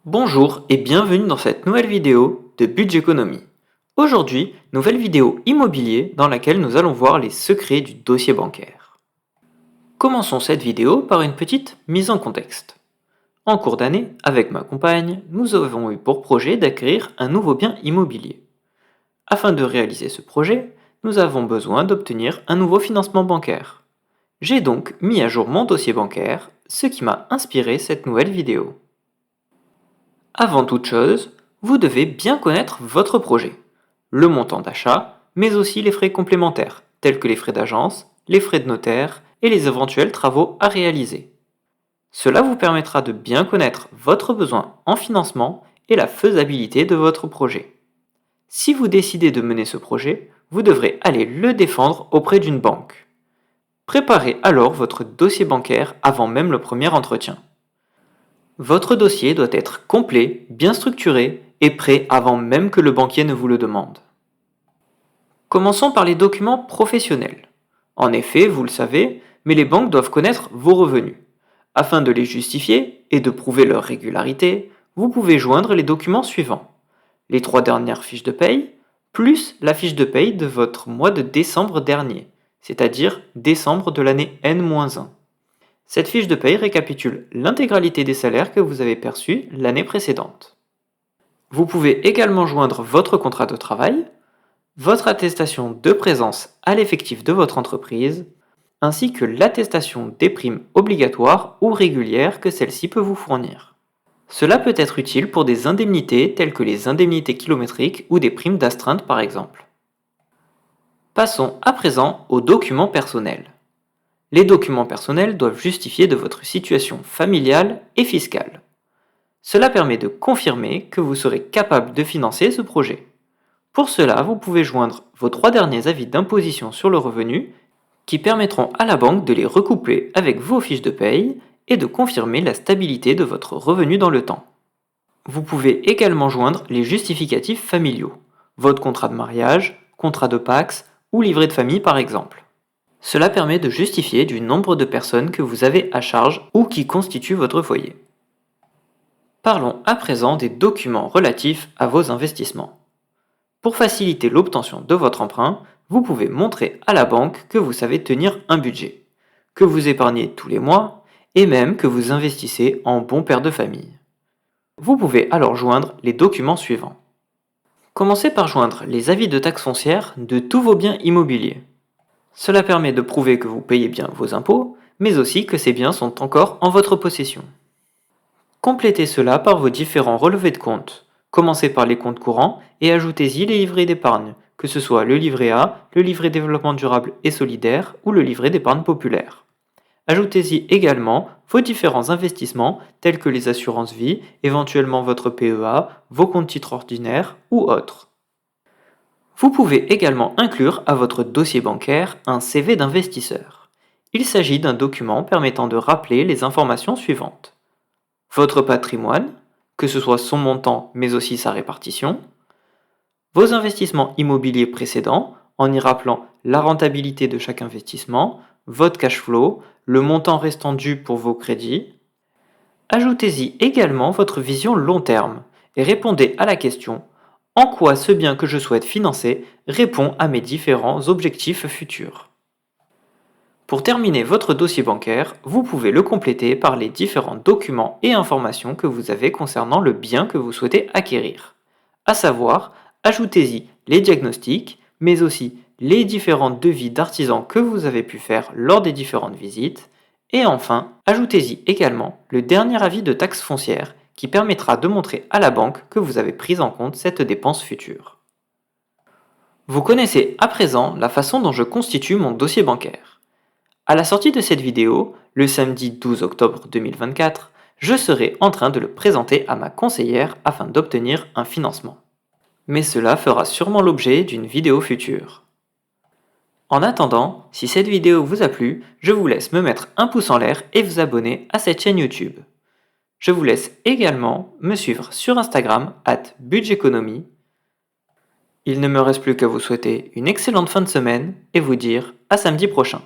Bonjour et bienvenue dans cette nouvelle vidéo de Budgeconomie. Aujourd'hui, nouvelle vidéo immobilier dans laquelle nous allons voir les secrets du dossier bancaire. Commençons cette vidéo par une petite mise en contexte. En cours d'année, avec ma compagne, nous avons eu pour projet d'acquérir un nouveau bien immobilier. Afin de réaliser ce projet, nous avons besoin d'obtenir un nouveau financement bancaire. J'ai donc mis à jour mon dossier bancaire, ce qui m'a inspiré cette nouvelle vidéo. Avant toute chose, vous devez bien connaître votre projet, le montant d'achat, mais aussi les frais complémentaires, tels que les frais d'agence, les frais de notaire et les éventuels travaux à réaliser. Cela vous permettra de bien connaître votre besoin en financement et la faisabilité de votre projet. Si vous décidez de mener ce projet, vous devrez aller le défendre auprès d'une banque. Préparez alors votre dossier bancaire avant même le premier entretien. Votre dossier doit être complet, bien structuré et prêt avant même que le banquier ne vous le demande. Commençons par les documents professionnels. En effet, vous le savez, mais les banques doivent connaître vos revenus. Afin de les justifier et de prouver leur régularité, vous pouvez joindre les documents suivants. Les 3 dernières fiches de paye, plus la fiche de paye de votre mois de décembre dernier, c'est-à-dire décembre de l'année N-1. Cette fiche de paye récapitule l'intégralité des salaires que vous avez perçus l'année précédente. Vous pouvez également joindre votre contrat de travail, votre attestation de présence à l'effectif de votre entreprise, ainsi que l'attestation des primes obligatoires ou régulières que celle-ci peut vous fournir. Cela peut être utile pour des indemnités telles que les indemnités kilométriques ou des primes d'astreinte par exemple. Passons à présent aux documents personnels. Les documents personnels doivent justifier de votre situation familiale et fiscale. Cela permet de confirmer que vous serez capable de financer ce projet. Pour cela, vous pouvez joindre vos 3 derniers avis d'imposition sur le revenu qui permettront à la banque de les recoupler avec vos fiches de paye et de confirmer la stabilité de votre revenu dans le temps. Vous pouvez également joindre les justificatifs familiaux, votre contrat de mariage, contrat de Pacs ou livret de famille par exemple. Cela permet de justifier du nombre de personnes que vous avez à charge ou qui constituent votre foyer. Parlons à présent des documents relatifs à vos investissements. Pour faciliter l'obtention de votre emprunt, vous pouvez montrer à la banque que vous savez tenir un budget, que vous épargnez tous les mois et même que vous investissez en bon père de famille. Vous pouvez alors joindre les documents suivants. Commencez par joindre les avis de taxes foncières de tous vos biens immobiliers. Cela permet de prouver que vous payez bien vos impôts, mais aussi que ces biens sont encore en votre possession. Complétez cela par vos différents relevés de compte. Commencez par les comptes courants et ajoutez-y les livrets d'épargne, que ce soit le livret A, le livret développement durable et solidaire ou le livret d'épargne populaire. Ajoutez-y également vos différents investissements tels que les assurances vie, éventuellement votre PEA, vos comptes titres ordinaires ou autres. Vous pouvez également inclure à votre dossier bancaire un CV d'investisseur. Il s'agit d'un document permettant de rappeler les informations suivantes. Votre patrimoine, que ce soit son montant mais aussi sa répartition, vos investissements immobiliers précédents, en y rappelant la rentabilité de chaque investissement, votre cash flow, le montant restant dû pour vos crédits. Ajoutez-y également votre vision long terme et répondez à la question en quoi ce bien que je souhaite financer répond à mes différents objectifs futurs. Pour terminer votre dossier bancaire, vous pouvez le compléter par les différents documents et informations que vous avez concernant le bien que vous souhaitez acquérir. À savoir, ajoutez-y les diagnostics, mais aussi les différents devis d'artisans que vous avez pu faire lors des différentes visites. Et enfin, ajoutez-y également le dernier avis de taxe foncière qui permettra de montrer à la banque que vous avez pris en compte cette dépense future. Vous connaissez à présent la façon dont je constitue mon dossier bancaire. À la sortie de cette vidéo, le samedi 12 octobre 2024, je serai en train de le présenter à ma conseillère afin d'obtenir un financement. Mais cela fera sûrement l'objet d'une vidéo future. En attendant, si cette vidéo vous a plu, je vous laisse me mettre un pouce en l'air et vous abonner à cette chaîne YouTube. Je vous laisse également me suivre sur Instagram @budgeconomie. Il ne me reste plus qu'à vous souhaiter une excellente fin de semaine et vous dire à samedi prochain.